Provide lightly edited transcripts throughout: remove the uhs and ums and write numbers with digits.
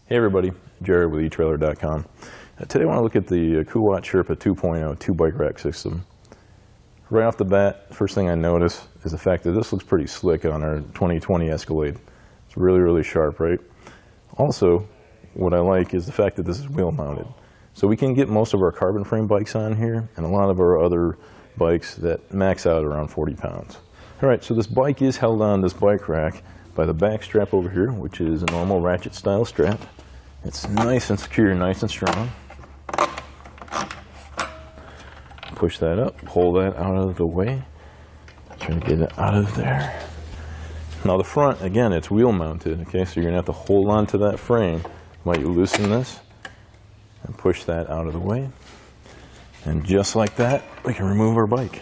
Hey everybody, Jared with etrailer.com. Today I want to look at the Kuat Sherpa 2.0 2-bike rack system. Right off the bat, first thing I notice is the fact that this looks pretty slick on our 2020 Escalade. It's really sharp, right? Also, what I like is the fact that this is wheel mounted. So we can get most of our carbon frame bikes on here and a lot of our other bikes that max out around 40 pounds. Alright, so this bike is held on this bike rack by the back strap over here, which is a normal ratchet style strap. It's nice and secure, nice and strong. Push that up, pull that out of the way. Try to get it out of there. Now the front, again, it's wheel mounted, okay? So you're gonna have to hold on to that frame while you loosen this and push that out of the way. And just like that, we can remove our bike.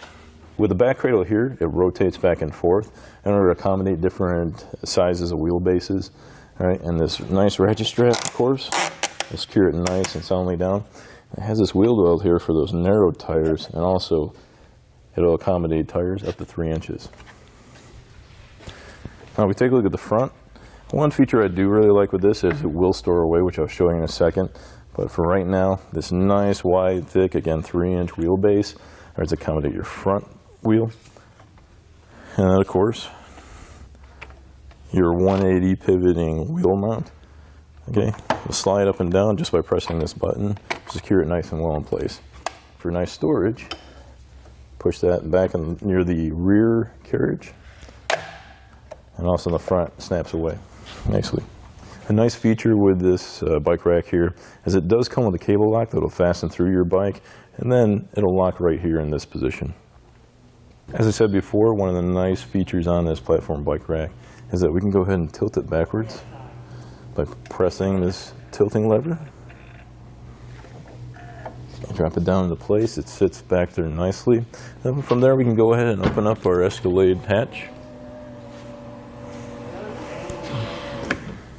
With the back cradle here, it rotates back and forth in order to accommodate different sizes of wheelbases. All right, and this nice ratchet strap, of course, will secure it nice and soundly down. It has this wheel well here for those narrow tires, and also it'll accommodate tires up to 3 inches. Now we take a look at the front. One feature I do really like with this is it will store away, which I'll show you in a second. But for right now, this nice, wide, thick, again, 3-inch wheelbase, or to accommodate your front wheel. And then, of course, your 180 pivoting wheel mount. Okay, you'll slide up and down just by pressing this button, secure it nice and well in place. For nice storage, push that back near the rear carriage, and also in the front, snaps away nicely. A nice feature with this bike rack here is it does come with a cable lock that will fasten through your bike, and then it'll lock right here in this position. As I said before, one of the nice features on this platform bike rack is that we can go ahead and tilt it backwards by pressing this tilting lever. Drop it down into place, it sits back there nicely. Then from there we can go ahead and open up our Escalade hatch.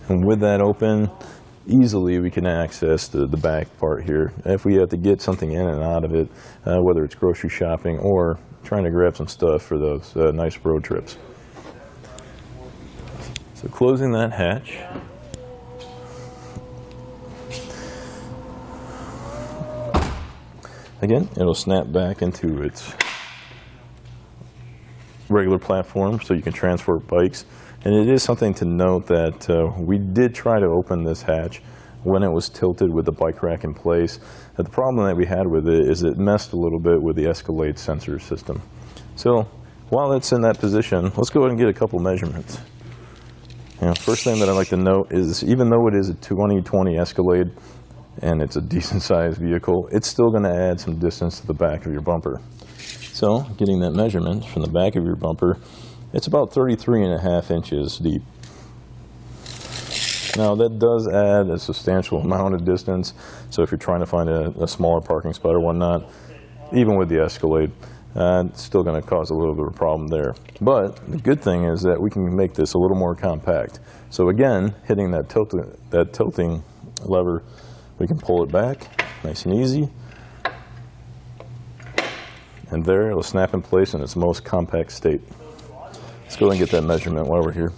And with that open, easily we can access the back part here. If we have to get something in and out of it, whether it's grocery shopping or trying to grab some stuff for those nice road trips. So closing that hatch. Again, it'll snap back into its regular platform so you can transport bikes. And it is something to note that we did try to open this hatch when it was tilted with the bike rack in place. And the problem that we had with it is it messed a little bit with the Escalade sensor system. So while it's in that position, let's go ahead and get a couple measurements. First thing that I'd like to note is even though it is a 2020 Escalade and it's a decent sized vehicle, it's still going to add some distance to the back of your bumper. So getting that measurement from the back of your bumper, it's about 33.5 inches deep. Now that does add a substantial amount of distance, so if you're trying to find a smaller parking spot or whatnot, even with the Escalade, it's still going to cause a little bit of a problem there. But the good thing is that we can make this a little more compact. So again, hitting that tilting lever, we can pull it back nice and easy. And there, it'll snap in place in its most compact state. Let's go ahead and get that measurement while we're here.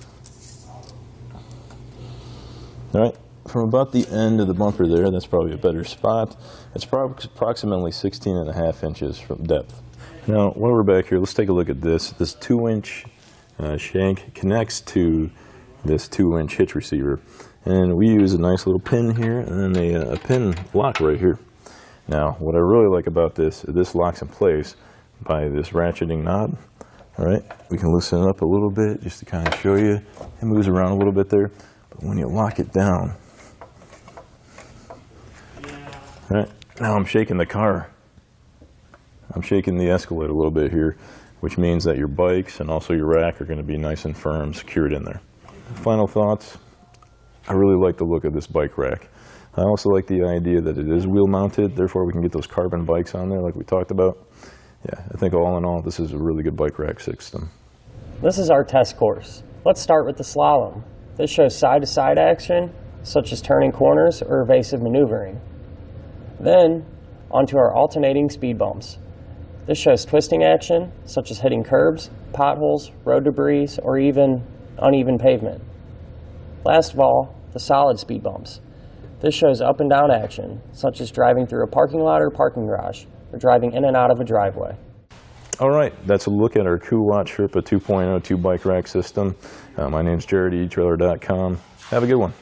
All right, from about the end of the bumper there, that's probably a better spot. It's approximately 16.5 inches from depth. Now, while we're back here, let's take a look at this. This 2-inch shank connects to this 2-inch hitch receiver. And we use a nice little pin here and then a pin lock right here. Now, what I really like about this is this locks in place by this ratcheting knob. All right, we can loosen it up a little bit just to kind of show you. It moves around a little bit there, but when you lock it down, all right, now I'm shaking the car. I'm shaking the Escalade a little bit here, which means that your bikes and also your rack are going to be nice and firm, secured in there. Final thoughts, I really like the look of this bike rack. I also like the idea that it is wheel mounted, therefore we can get those carbon bikes on there like we talked about. Yeah, I think all in all, this is a really good bike rack system. This is our test course. Let's start with the slalom. This shows side-to-side action, such as turning corners or evasive maneuvering. Then, onto our alternating speed bumps. This shows twisting action, such as hitting curbs, potholes, road debris, or even uneven pavement. Last of all, the solid speed bumps. This shows up and down action, such as driving through a parking lot or parking garage, or driving in and out of a driveway. All right, that's a look at our Kuat Sherpa 2.0 2 bike rack system. My name's Jared, etrailer.com. Have a good one.